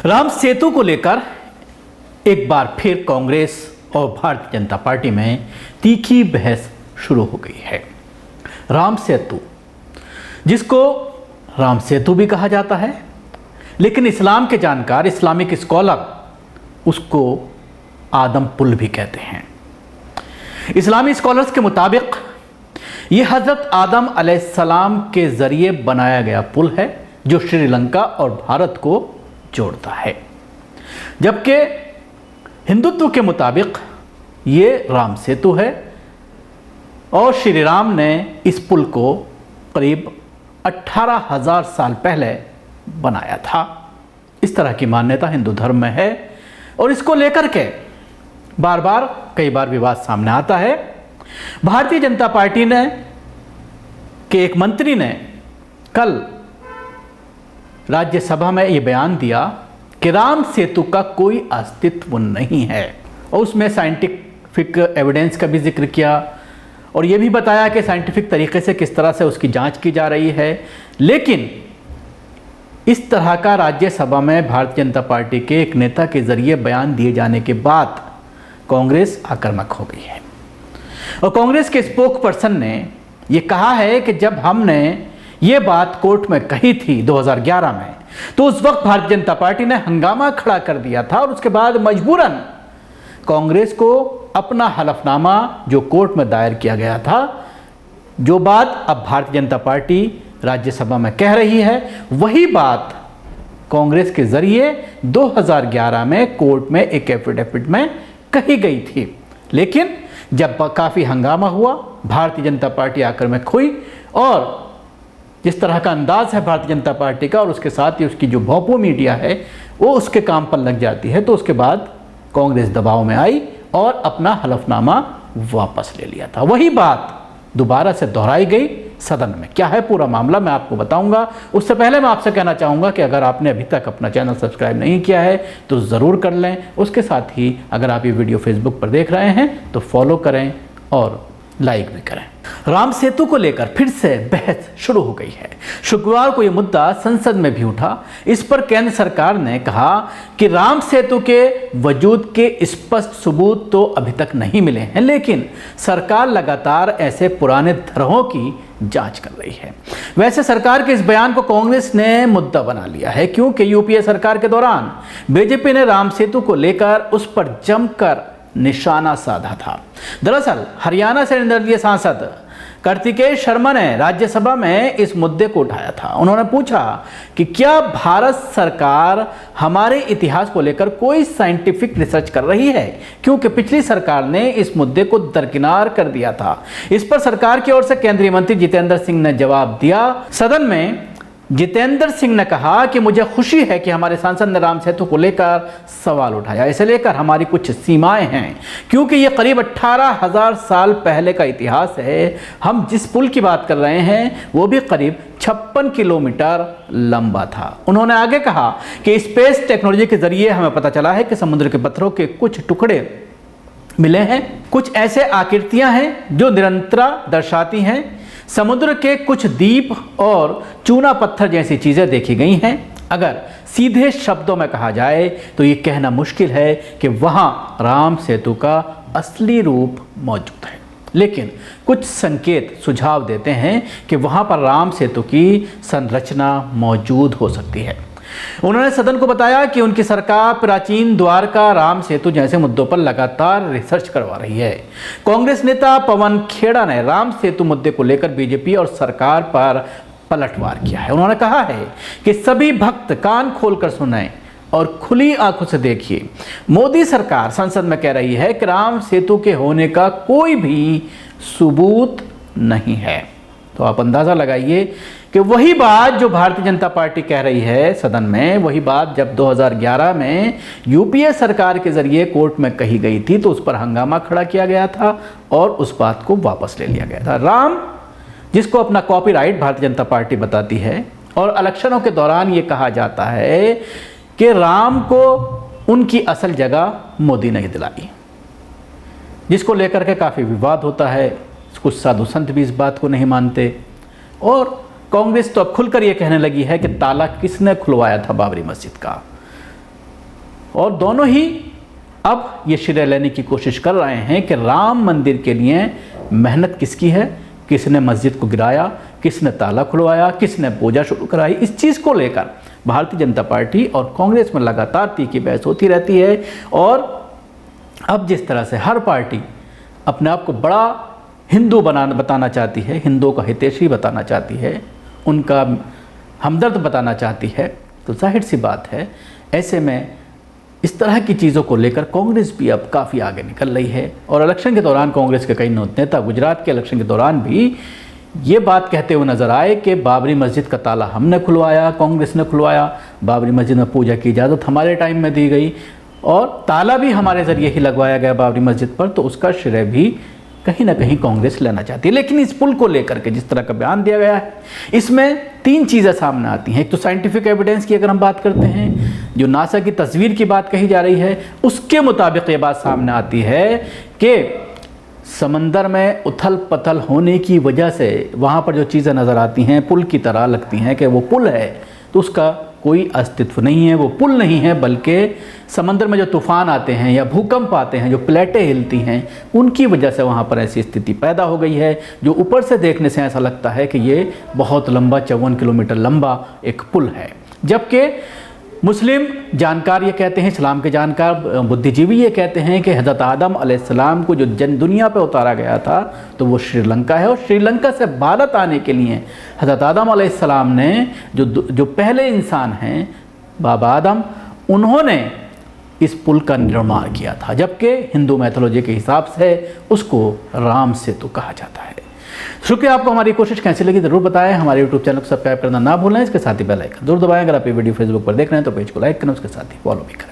राम सेतु को लेकर एक बार फिर कांग्रेस और भारतीय जनता पार्टी में तीखी बहस शुरू हो गई है। राम सेतु, जिसको राम सेतु भी कहा जाता है, लेकिन इस्लाम के जानकार, इस्लामिक स्कॉलर उसको आदम पुल भी कहते हैं। इस्लामी स्कॉलर्स के मुताबिक ये हज़रत आदम अलैहिस्सलाम के ज़रिए बनाया गया पुल है जो श्रीलंका और भारत को जोड़ता है, जबकि हिंदुत्व के मुताबिक ये राम सेतु है और श्री राम ने इस पुल को करीब 18,000 साल पहले बनाया था। इस तरह की मान्यता हिंदू धर्म में है और इसको लेकर के कई बार विवाद सामने आता है। भारतीय जनता पार्टी ने के एक मंत्री ने कल राज्यसभा में यह बयान दिया कि राम सेतु का कोई अस्तित्व नहीं है और उसमें साइंटिफिक एविडेंस का भी जिक्र किया और यह भी बताया कि साइंटिफिक तरीके से किस तरह से उसकी जांच की जा रही है। लेकिन इस तरह का राज्यसभा में भारतीय जनता पार्टी के एक नेता के जरिए बयान दिए जाने के बाद कांग्रेस आक्रामक हो गई है और कांग्रेस के स्पोक पर्सन ने यह कहा है कि जब हमने ये बात कोर्ट में कही थी 2011 में, तो उस वक्त भारतीय जनता पार्टी ने हंगामा खड़ा कर दिया था और उसके बाद मजबूरन कांग्रेस को अपना हलफनामा जो कोर्ट में दायर किया गया था, जो बात अब भारतीय जनता पार्टी राज्यसभा में कह रही है, वही बात कांग्रेस के जरिए 2011 में कोर्ट में एक एफिडेविट में कही गई थी। लेकिन जब काफ़ी हंगामा हुआ, भारतीय जनता पार्टी आक्रामक हुई और जिस तरह का अंदाज है भारतीय जनता पार्टी का और उसके साथ ही उसकी जो भोंपू मीडिया है वो उसके काम पर लग जाती है, तो उसके बाद कांग्रेस दबाव में आई और अपना हलफनामा वापस ले लिया था। वही बात दोबारा से दोहराई गई सदन में। क्या है पूरा मामला मैं आपको बताऊंगा। उससे पहले मैं आपसे कहना चाहूँगा कि अगर आपने अभी तक अपना चैनल सब्सक्राइब नहीं किया है तो ज़रूर कर लें। उसके साथ ही अगर आप ये वीडियो फेसबुक पर देख रहे हैं तो फॉलो करें और लाइक भी करें। राम सेतु को लेकर फिर से बहस शुरू हो गई है। शुक्रवार को यह मुद्दा संसद में भी उठा। इस पर केंद्र सरकार ने कहा कि राम सेतु के वजूद के स्पष्ट सबूत तो अभी तक नहीं मिले हैं, लेकिन सरकार लगातार ऐसे पुराने धरोहरों की जांच कर रही है। वैसे सरकार के इस बयान को कांग्रेस ने मुद्दा बना लिया है, क्योंकि यूपीए सरकार के दौरान बीजेपी ने राम सेतु को लेकर उस पर जमकर निशाना साधा था। दरअसल हरियाणा से निर्दलीय सांसद कार्तिकेय शर्मा ने राज्यसभा में इस मुद्दे को उठाया था। उन्होंने पूछा कि क्या भारत सरकार हमारे इतिहास को लेकर कोई साइंटिफिक रिसर्च कर रही है, क्योंकि पिछली सरकार ने इस मुद्दे को दरकिनार कर दिया था। इस पर सरकार की ओर से केंद्रीय मंत्री जितेंद्र सिंह ने जवाब दिया। सदन में जितेंद्र सिंह ने कहा कि मुझे खुशी है कि हमारे सांसद ने राम सेतु को लेकर सवाल उठाया। इसे लेकर हमारी कुछ सीमाएं हैं, क्योंकि ये करीब 18,000 साल पहले का इतिहास है। हम जिस पुल की बात कर रहे हैं वो भी करीब 56 किलोमीटर लंबा था। उन्होंने आगे कहा कि स्पेस टेक्नोलॉजी के जरिए हमें पता चला है कि समुद्र के पत्थरों के कुछ टुकड़े मिले हैं। कुछ ऐसे आकृतियां हैं जो निरंतरता दर्शाती हैं। समुद्र के कुछ द्वीप और चूना पत्थर जैसी चीज़ें देखी गई हैं। अगर सीधे शब्दों में कहा जाए तो ये कहना मुश्किल है कि वहाँ राम सेतु का असली रूप मौजूद है, लेकिन कुछ संकेत सुझाव देते हैं कि वहाँ पर राम सेतु की संरचना मौजूद हो सकती है। उन्होंने सदन को बताया कि उनकी सरकार प्राचीन द्वारका राम सेतु जैसे मुद्दों पर लगातार रिसर्च करवा रही है। कांग्रेस नेता पवन खेड़ा ने राम सेतु मुद्दे को लेकर बीजेपी और सरकार पर पलटवार किया है। उन्होंने कहा है कि सभी भक्त कान खोलकर सुनें और खुली आंखों से देखिए। मोदी सरकार संसद में कह रही है कि राम सेतु के होने का कोई भी सबूत नहीं है। तो आप अंदाज़ा लगाइए कि वही बात जो भारतीय जनता पार्टी कह रही है सदन में, वही बात जब 2011 में यूपीए सरकार के जरिए कोर्ट में कही गई थी तो उस पर हंगामा खड़ा किया गया था और उस बात को वापस ले लिया गया था। राम, जिसको अपना कॉपीराइट भारतीय जनता पार्टी बताती है, और इलेक्शनों के दौरान ये कहा जाता है कि राम को उनकी असल जगह मोदी ने दिलाई, जिसको लेकर के काफ़ी विवाद होता है। कुछ साधु संत भी इस बात को नहीं मानते और कांग्रेस तो अब खुलकर ये कहने लगी है कि ताला किसने खुलवाया था बाबरी मस्जिद का। और दोनों ही अब ये श्रेय लेने की कोशिश कर रहे हैं कि राम मंदिर के लिए मेहनत किसकी है, किसने मस्जिद को गिराया, किसने ताला खुलवाया, किसने पूजा शुरू कराई। इस चीज़ को लेकर भारतीय जनता पार्टी और कांग्रेस में लगातार तीखी बहस होती रहती है। और अब जिस तरह से हर पार्टी अपने आप को बड़ा हिंदू बताना चाहती है, हिंदुओं का हितैषी बताना चाहती है, उनका हमदर्द बताना चाहती है, तो जाहिर सी बात है ऐसे में इस तरह की चीज़ों को लेकर कांग्रेस भी अब काफ़ी आगे निकल रही है। और इलेक्शन के दौरान कांग्रेस के कई नेता गुजरात के इलेक्शन के दौरान भी ये बात कहते हुए नजर आए कि बाबरी मस्जिद का ताला हमने खुलवाया, कांग्रेस ने खुलवाया, बाबरी मस्जिद में पूजा की इजाज़त हमारे टाइम में दी गई और ताला भी हमारे ज़रिए ही लगवाया गया बाबरी मस्जिद पर, तो उसका श्रेय भी कहीं ना कहीं कांग्रेस लेना चाहती है। लेकिन इस पुल को लेकर के जिस तरह का बयान दिया गया है, इसमें तीन चीज़ें सामने आती हैं। एक तो साइंटिफिक एविडेंस की अगर हम बात करते हैं, जो नासा की तस्वीर की बात कही जा रही है, उसके मुताबिक ये बात सामने आती है कि समंदर में उथल पथल होने की वजह से वहाँ पर जो चीज़ें नज़र आती हैं पुल की तरह लगती हैं कि वो पुल है, तो उसका कोई अस्तित्व नहीं है, वो पुल नहीं है, बल्कि समंदर में जो तूफ़ान आते हैं या भूकंप आते हैं, जो प्लेटें हिलती हैं, उनकी वजह से वहाँ पर ऐसी स्थिति पैदा हो गई है, जो ऊपर से देखने से ऐसा लगता है कि ये बहुत लंबा 54 किलोमीटर लंबा एक पुल है। जबकि मुस्लिम जानकार ये कहते हैं, इस्लाम के जानकार बुद्धिजीवी ये कहते हैं कि हज़रत आदम अलैहिस्सलाम को जो दुनिया पे उतारा गया था तो वो श्रीलंका है, और श्रीलंका से भारत आने के लिए हज़रत आदम अलैहिस्सलाम ने जो पहले इंसान हैं बाबा आदम, उन्होंने इस पुल का निर्माण किया था। जबकि हिंदू मैथोलॉजी के हिसाब से उसको राम सेतु कहा जाता है। शुक्रिया। आपको हमारी कोशिश कैसी लगी ज़रूर बताएं। हमारे YouTube चैनल को सब्सक्राइब करना ना भूलें, इसके साथ ही बेल आइकन जरूर दबाएं। अगर आप ये वीडियो फेसबुक पर देख रहे हैं तो पेज को लाइक करें, उसके साथ ही फॉलो भी करें।